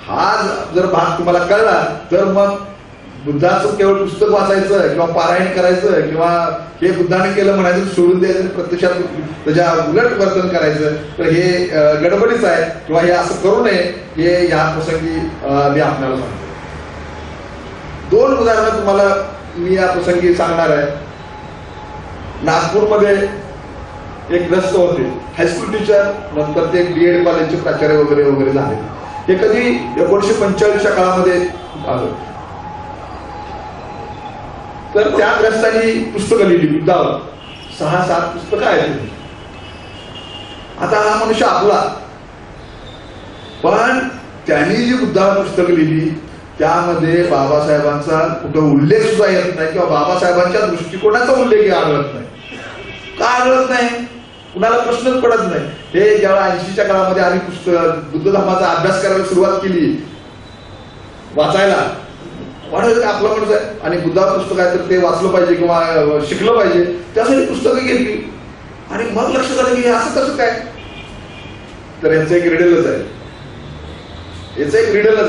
हा जर भाग तुम्हाला कळला तर मग बुद्धाचं केवळ पुस्तक वाचायचं किंवा पारायण करायचं किंवा हे बुद्धाने केलं म्हणायचं सोडून द्यायचं, प्रत्यक्षात त्याच्या उलट वर्तन करायचं, तर हे गडबडीच आहे किंवा हे असं करू नये हे या प्रसंगी मी आपल्याला सांगतो. 2 उदाहरणं तुम्हाला मी या प्रसंगी सांगणार आहे. नागपूरमध्ये एक ग्रस्त होते, हायस्कूल टीचर, नंतर ते BEd कॉलेजचे प्राचार्य वगैरे वगैरे झाले. हे कधी 1945च्या काळामध्ये आलं. तर त्या ग्रस्तांनी पुस्तकं लिहिली बुद्धावर, 6-7 पुस्तकं आहेत. आता हा मनुष्य आपला, पण त्यांनी जी बुद्धावर पुस्तकं लिहिली त्यामध्ये बाबासाहेबांचा कुठं उल्लेख सुद्धा येत नाही किंवा बाबासाहेबांच्या दृष्टिकोनाचा उल्लेख आढळत नाही. का आढळत नाही? कुणाला प्रश्नच पडत नाही. हे जेव्हा 80च्या काळामध्ये आम्ही बुद्ध धर्माचा अभ्यास करायला सुरुवात केली, वाचायला वाढत आपला माणूस आहे आणि बुद्धावर पुस्तक आहे तर ते वाचलं पाहिजे किंवा शिकलं पाहिजे, त्यासाठी पुस्तकं घेतली. आणि मग लक्षात आलं की हे असं कसं काय. तर याचं एक रिडलच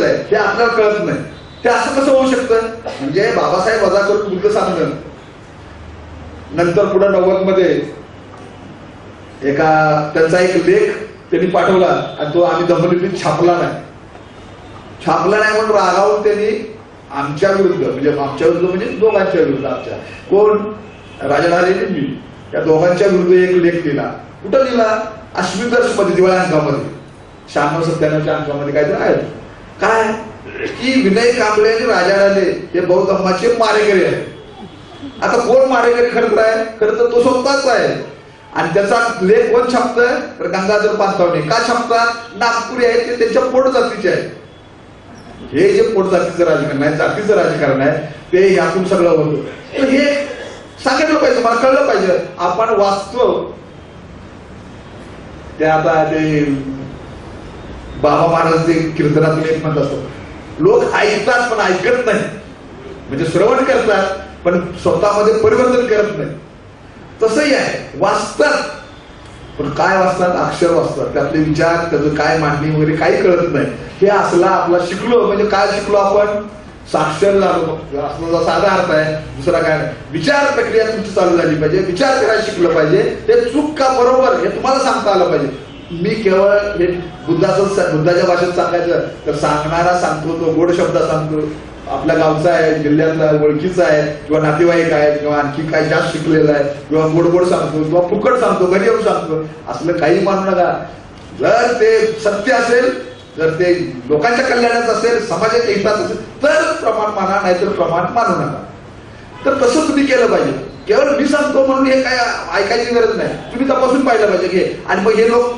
आहे, हे आपल्याला कळत नाही. ते असं कसं होऊ शकतं? म्हणजे बाबासाहेब वजा करून बुद्ध सांगणं. नंतर पुढे 90 मध्ये त्यांचा एक लेख त्यांनी पाठवला आणि तो आम्ही दमलिपीत छापला नाही म्हणून रागावून त्यांनी आमच्या विरुद्ध म्हणजे दोघांच्या विरुद्ध, आमच्या कोण राजधानी मी या दोघांच्या विरुद्ध एक लेख लिहिला. कुठं लिहिला? अश्विदर्श मध्ये, दिवाळी अंकामध्ये 96-97च्या अंकामध्ये काहीतरी आहे. काय की विनय कांबळे आणि राजा राणे हे बौद्ध धर्माचे मारेकरी आहेत. आता कोण मारेकरी खरं आहे? खरं तर तो स्वतःच आहे. आणि त्याचा लेख कोण छापतोय? तर गंगाधर पानतावणे. का छापतात? नागपुरी आहेत, ते त्यांच्या पोट जातीचे आहेत. हे जे पोट जातीचं राजकारण आहे, जातीचं राजकारण आहे, ते यातून सगळं होतं. तर हे सांगितलं पाहिजे, मला कळलं पाहिजे. आपण वाचतो ते आता ते बाबा महाराज ते कीर्तनातून एक म्हणत असतो, लोक ऐकतात पण ऐकत नाही. म्हणजे श्रवण करतात पण स्वतःमध्ये परिवर्तन करत नाही. तसंही आहे, वाचतात पण काय वाचतात? अक्षर वाचतात, त्यातले विचार, त्याचं काय मांडणी वगैरे काही कळत नाही. हे असला आपला शिकलो म्हणजे काय शिकलो? आपण साक्षर झालो. असला साधा अर्थ आहे, दुसरा काय नाही. विचार प्रक्रिया तुमची चालू झाली पाहिजे, विचार करायला शिकलं पाहिजे. ते चूक का बरोबर हे तुम्हाला सांगता आलं पाहिजे. मी केवळ हे बुद्धाच्या भाषेत सांगायचं तर सांगणारा सांगतो, तो गोड शब्द सांगतो, आपल्या गावचा आहे, जिल्ह्यातला ओळखीचा आहे किंवा नातेवाईक आहे किंवा आणखी काय जास्त शिकलेला आहे किंवा गोड सांगतो किंवा फुकट सांगतो, घरी येऊन सांगतो, असलं काही मानू नका. जर ते सत्य असेल, जर ते लोकांच्या कल्याणात असेल, समाजाच्या हितात असेल तर प्रमाण माना, नाहीतर प्रमाण मानू नका. तर तसं तुम्ही केलं पाहिजे. केवळ मी सांगतो म्हणून हे काय ऐकायची गरज नाही, तुम्ही तपासून पाहिलं पाहिजे की. आणि मग हे लोक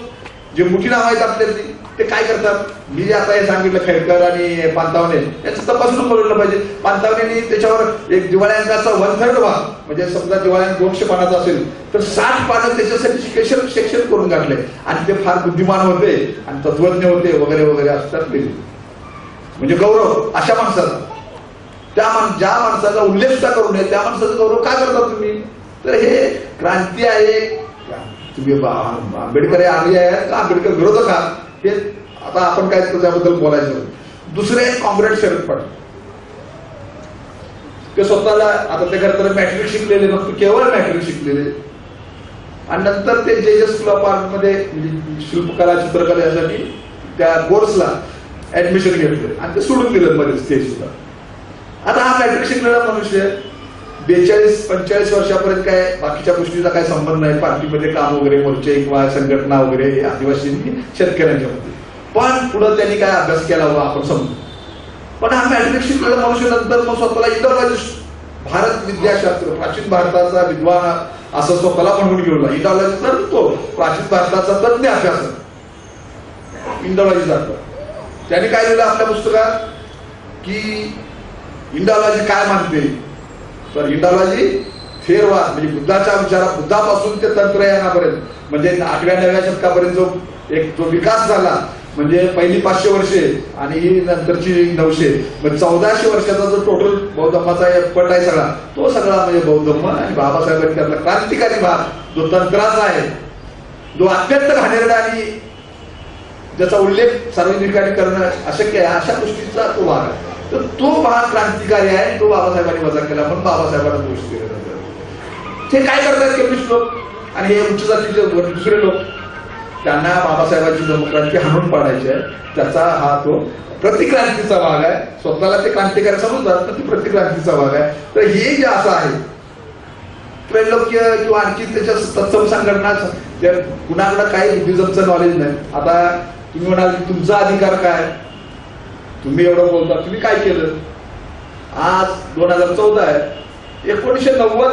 जे मोठी नाव आहेत आपल्यातली ते काय करतात? मी जे आता हे सांगितलं खेडकर आणि पानतावणे याचं तपासून बघितलं पाहिजे. पानतावणेनी त्याच्यावर एक दिवाळी अंकाचा 1/3 भाग, म्हणजे समजा दिवाळी 200 पानाचा असेल तर 60 पानं त्याच्यासाठी सेक्शन करून घातले. आणि ते फार बुद्धिमान होते आणि तत्वज्ञ होते वगैरे वगैरे असतात. म्हणजे गौरव अशा माणसाचा, ज्या माणसाचा उल्लेख सुद्धा करू नये त्या माणसाचा गौरव का करता तुम्ही? तर हे क्रांती आहे. तुम्ही आंबेडकर आम्ही आहे का आंबेडकर विरोधक आहात हे आता आपण काय त्याबद्दल बोलायचं. दुसरे कॉम्रेड शरद पवार, ते स्वतःला आता ते खरं तर मॅट्रिक शिकलेले, फक्त केवळ मॅट्रिक शिकलेले. आणि नंतर ते जेएस स्कूल ऑफ आर्ट मध्ये शिल्पकला चित्रकला यासाठी त्या कोर्सला ऍडमिशन घेतलं आणि ते सोडून दिलं मध्येच ते सुद्धा. आता हा मॅट्रिक शिकलेला मनुष्य 42-45 वर्षापर्यंत काय बाकीच्या गोष्टीचा काय संबंध नाही, पार्टीमध्ये काम वगैरे, मोर्चे किंवा संघटना वगैरे आदिवासी शेतकऱ्यांच्या मध्ये. पण पुढे त्यांनी काय अभ्यास केला होता आपण समजू. पण हा मॅट्रिक शिकलेला मनुष्य नंतर मग स्वतःला इंडॉलॉजिस्ट, भारत विद्याशास्त्र, प्राचीन भारताचा विद्वान असं स्वतःला म्हणून घेऊन इंडॉलॉजी, तर तो प्राचीन भारताचा तज्ञ अभ्यास इंडॉलॉजी जातो. त्याने काय लिहिलं आपल्या पुस्तकात की इंडॉलॉजी काय मानते? तर इंडॉलॉजी थेरवाद, म्हणजे बुद्धाच्या विचारात, बुद्धापासून ते तंत्रज्ञानापर्यंत, म्हणजे 8व्या-9व्या शतकापर्यंत जो विकास झाला, म्हणजे पहिली 500 वर्षे आणि ही नंतरची 900, म्हणजे 1400 वर्षाचा जो टोटल बौद्ध धर्माचा पट आहे सगळा, तो सगळा म्हणजे बौद्ध धर्म. आणि बाबासाहेबांनी त्यातला क्रांतिकारी भाग जो तंत्राचा आहे, जो अत्यंत घाणेरडा आणि ज्याचा उल्लेख सार्वजनिक ठिकाणी करणं अशक्य आहे, अशा गोष्टीचा तो भाग आहे. तर तो भाग क्रांतिकारी आहे, तो बाबासाहेबांनी वजा केला म्हणून बाबासाहेबांना दोष दिला जातो. ते काय करतात कम्युनिस्ट लोक आणि हे उच्च जातीचे दुसरे लोक, त्यांना बाबासाहेबांची धर्मक्रांती हाणून पाडायची आहे, त्याचा हा तो प्रतिक्रांतीचा भाग आहे. स्वतःला ते क्रांतिकारी समजतात तर ती प्रतिक्रांतीचा भाग आहे. तर हे जे असं आहे त्रैलोक्य किंवा आणखी त्याच्या तत्सम संघटना, कुणाकडे काही बुद्धिझमचं नॉलेज नाही. आता तुम्ही म्हणाल की तुमचा अधिकार काय, तुम्ही एवढं बोलता, तुम्ही काय केलं. आज 2014 आहे, 1990,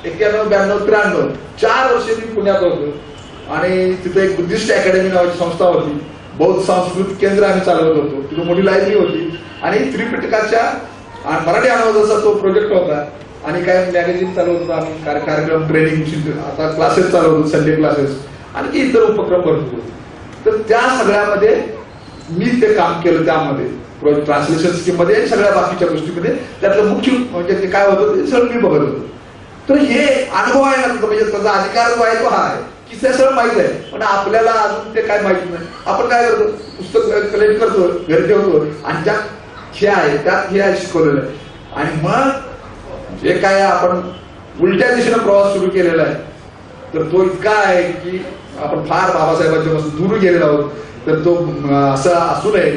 91, 92, 93 4 वर्ष मी पुण्यात होतो आणि तिथे एक बुद्धिस्ट अकॅडमी नावाची संस्था होती, बौद्ध सांस्कृतिक केंद्र आम्ही चालवत होतो. तिथे मोठी लायब्ररी होती आणि त्रिपिटकाच्या मराठी अनुवादाचा तो प्रोजेक्ट होता आणि काय मॅगझिन चालवत होतो आम्ही, कार्यक्रम, ट्रेनिंग, आता क्लासेस चालवतो, संडे क्लासेस आणि इतर उपक्रम भरपूर होते. तर त्या सगळ्यामध्ये मी ते काम केलं, त्यामध्ये ट्रान्सलेशन स्कीम मध्ये आणि सगळ्या बाकीच्या गोष्टीमध्ये त्यातलं मुख्य म्हणजे ते काय होतं ते सगळं मी बघत होतो. तर हे अनुभव आहे ना, म्हणजे त्याचा अधिकार जो आहे तो हा आहे की ते सगळं माहित आहे, पण आपल्याला अजून ते काय माहिती नाही. आपण काय करतो, पुस्तक कलेक्ट करतो, घरी ठेवतो आणि ज्या हे आहे त्यात हे आहे शिकवलेलं आहे. आणि मग जे काय आपण उलट्या दिशेनं प्रवास सुरू केलेला आहे तर तो इतका आहे की आपण फार बाबासाहेबांच्या पासून दूर गेलेलो आहोत. तर तो असं असू नये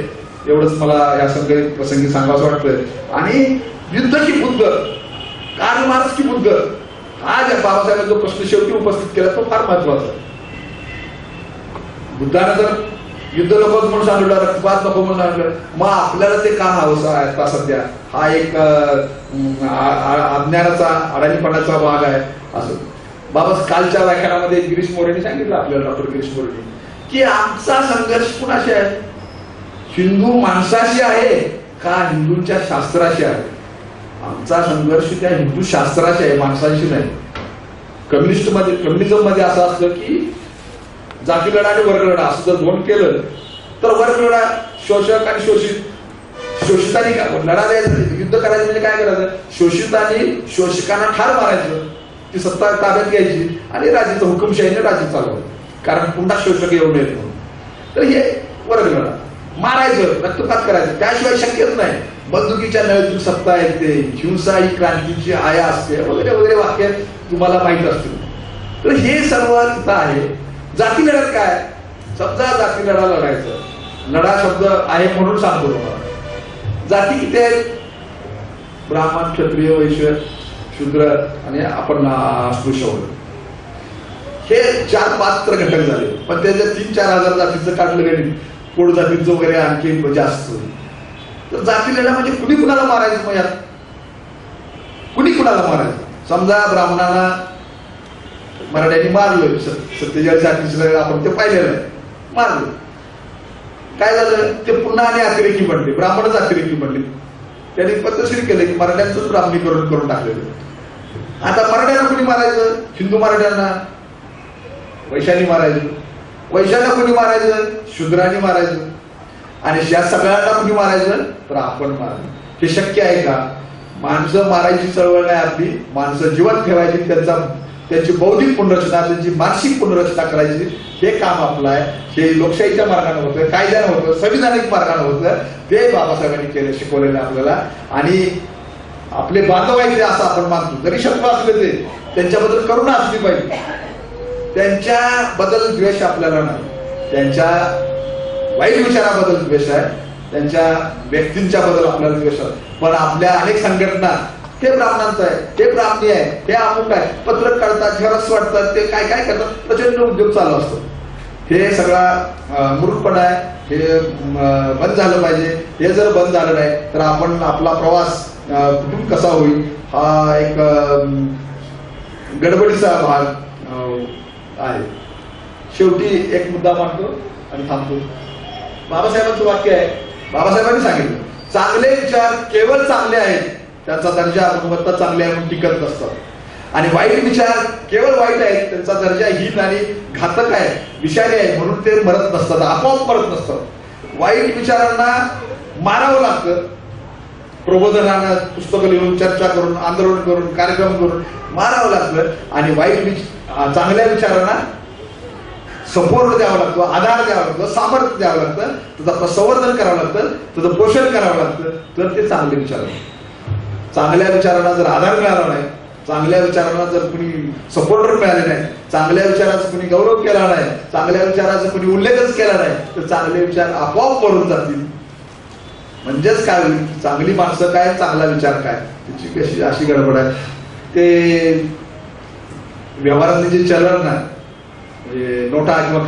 एवढंच मला या प्रसंगी सांगावं वाटतंय. आणि युद्ध की बुद्ध, कार्ल मार्क्स की बुद्ध, हा ज्या बाबासाहेबांचा जो प्रश्न शेवटी उपस्थित केला तो फार महत्वाचा आहे. बुद्धानं जर युद्ध नको म्हणून सांगितलं, रक्तपात नको म्हणून सांगितलं, मग आपल्याला ते का हवंसं आहे आता सध्या. हा एक अज्ञानाचा अडाणीपणाचा भाग आहे. असं बाबा कालच्या व्याख्यानामध्ये गिरीश मोरेने सांगितलं आपल्याला, डॉक्टर गिरीश मोरेने, की आमचा संघर्ष कुणाशी आहे, हिंदू माणसाशी आहे का हिंदूंच्या शास्त्राशी आहे. आमचा संघर्ष त्या हिंदू शास्त्राशी आहे, माणसांशी नाही. कम्युनिझम मध्ये असं असतं की जाती लढा आणि वर्ग लढा असं जर दोन केलं तर वर्ग लढा, शोषक आणि शोषित, शोषितांनी लढा द्यायचं, युद्ध करायचं म्हणजे काय करायचं, शोषितांनी शोषकांना ठार मारायचं, ती सत्ता ताब्यात घ्यायची आणि राज्याचं हुकुमशाहीने राज्य चालवायचं, कारण पुन्हा शोषक येऊ नयेत म्हणून. तर हे वर्ग लढा, मारायचं, रक्तपात करायचं, त्याशिवाय शक्यच नाही. बंदुकीच्या नळीतून सत्ता येते, हिंसा ही क्रांतीची आया असते, वगैरे वगैरे वाक्य तुम्हाला माहित असतील. तर हे सर्व तिथं आहे. जाती लढत काय, समजा जाती लढा लढायचं, लढा शब्द आहे म्हणून सांगतो तुम्हाला. जाती किती आहेत, ब्राह्मण, क्षत्रिय, वैश्य, शूद्र आणि आपण अस्पृश्य, हे 4-5 तर घटक झाले. पण त्याच्या 3-4 हजार जातीचं काढलं गेली, कोड जातीचं वगैरे आणखी जास्त. तर जाती लढा म्हणजे कुणी कुणाला मारायचं, मग यात कुणी कुणाला मारायचं. समजा ब्राह्मणांना मराठ्यांनी मारलं, 47-38 आपण ते पाहिलेलं आहे, मारलं, काय झालं, ते पुन्हा आणि अतिरेकी बनले, ब्राह्मणच अतिरेकी बनले. त्यांनी पद्धतशीर केलं की मराठ्यांचंच ब्राह्मणीकरण करून टाकलेलं. आता मराठ्यांना कुणी मारायचं, हिंदू मराठ्यांना वैशाली मारायचं, वैशाला कुणी मारायचं, शूद्रांनी मारायचं, आणि या सगळ्यांना कुणी मारायचं तर आपण मारायचं. हे शक्य आहे का. माणसं मारायची चळवळ नाही आपली, माणसं जिवंत ठेवायची, त्यांची बौद्धिक पुनर्रचना, त्यांची मानसिक पुनर्रचना करायची, हे काम आपलं आहे. हे लोकशाहीच्या मार्गाने होतं, कायद्यानं होतं, संविधानिक मार्गाने होतं. ते बाबासाहेबांनी केलं, शिकवलेलं आपल्याला. आणि आपले बांधव आहेत ते असं आपण मानतो, जरी शत्रू असले ते, त्यांच्याबद्दल करुणा असली पाहिजे. त्यांच्याबद्दल द्वेष आपल्याला नाही, त्यांच्या वाईट विचाराबद्दल द्वेष आहे, त्यांच्या व्यक्तींच्या बद्दल आपल्याला द्वेष आहे. पण आपल्या अनेक संघटना, हे ब्राह्मणांचं आहे, हे ब्राह्मणी आहे, हे अमुक आहे, पत्रक काढतात, झेरॉक्स वाटतात, ते काय काय करतात, प्रचंड उद्योग चालू असतो. हे सगळा मूर्खपणा आहे. हे बंद झालं पाहिजे. हे जर बंद झालं नाही तर आपण आपला प्रवास कुठून कसा होईल हा एक गडबडीचा भाग आहे. शेवटी एक मुद्दा मांडतो आणि थांबतो. बाबासाहेबांचं वाक्य आहे, बाबासाहेबांनी सांगितलं, चांगले विचार केवळ चांगले आहेत, त्यांचा दर्जा गुणवत्ता चांगली आहे म्हणून टिकत नसतात. आणि वाईट विचार केवळ वाईट आहेत, त्यांचा दर्जा हीन आणि घातक आहे, विषारी आहे म्हणून ते मरत नसतात, आपोआप मरत नसतात. वाईट विचारांना मारावं लागतं, प्रबोधनानं, पुस्तकं लिहून, चर्चा करून, आंदोलन करून, कार्यक्रम करून मारावं लागतं. आणि चांगल्या विचारांना सपोर्ट द्यावा लागतो, आधार द्यावा लागतो, सामर्थ्य द्यावं लागतं, त्याचं संवर्धन करावं लागतं, त्याचं पोषण करावं लागतं, तर ते चांगले विचार. चांगल्या विचारांना जर आधार मिळाला नाही, चांगल्या विचारांना जर कुणी सपोर्टर मिळाले नाही, चांगल्या विचाराचा कुणी गौरव केला नाही, चांगल्या विचाराचा कुणी उल्लेखच केला नाही, तर चांगले विचार आपोआप मरून जातील. म्हणजेच काय होईल, चांगली माणसं काय, चांगला विचार काय, त्याची कशी अशी गडबड आहे. ते व्यवहारातले जे चलन आहे, नोटा किंवा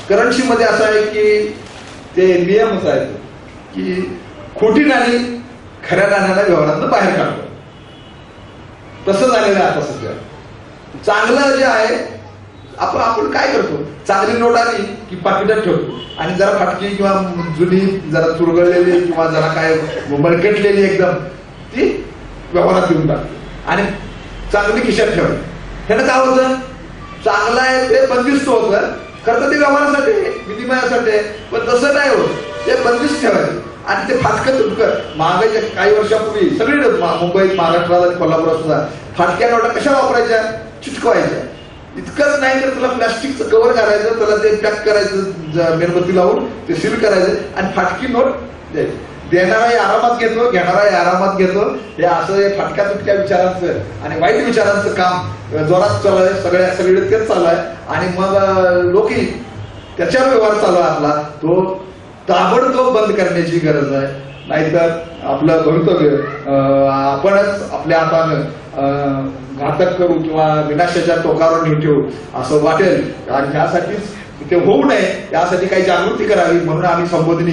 करन्सी मध्ये असं आहे की ते नियमच आहेत की खोटी नाणी खऱ्या नाण्याला व्यवहारातून बाहेर काढतो. तसं झालेलं आहे आता सध्या. चांगलं जे आहे, आपण काय करतो, चांगली नोट आली की पाकिटात ठेवतो आणि जरा फाटकी किंवा जुनी जरा चुरगळलेली किंवा जरा काय बळकटलेली एकदम ती व्यवहारात देऊन टाकतो आणि चांगली खिशात ठेवली. ह्यानं काय होतं, चांगलं आहे ते बंदिस्त होतं, खरं तर ते व्यवहारासाठी विनिमयासाठी, पण तसं नाही होत, ते बंदिस्त ठेवायचं. आणि ते फाटकं तुटकं मागे काही वर्षापूर्वी सगळीकडे मुंबईत, महाराष्ट्रात आणि कोल्हापुरात सुद्धा फाटक्या नोटा कशा वापरायच्या, चिटकवायच्या. इतकंच नाही तर त्याला प्लास्टिकचं कव्हर करायचं, त्याला ते पॅक करायचं मेणबत्ती लावून, ते सील करायचं आणि फाटकी नोट द्यायची. देणाराही आरामात घेतो, घेणाराही आरामात घेतो. हे असं हे फाटक्या तुटक्या विचारांचं आणि वाईट विचारांचं काम जोरात चालू आहे, सगळीकडे तेच चालू आहे. आणि मग लोकही त्याच्यावर व्यवहार चालू आहे आपला, तो ताबडतोब बंद करण्याची गरज आहे. नाहीतर आपलं भवितव्य आपणच आपल्या हातानं घातक करू किंवा विनाशाच्या टोकावर नेऊन ठेवू असं वाटेल. आणि ह्यासाठीच ते होऊ नये यासाठी काही जागृती करावी म्हणून आम्ही संबोधनी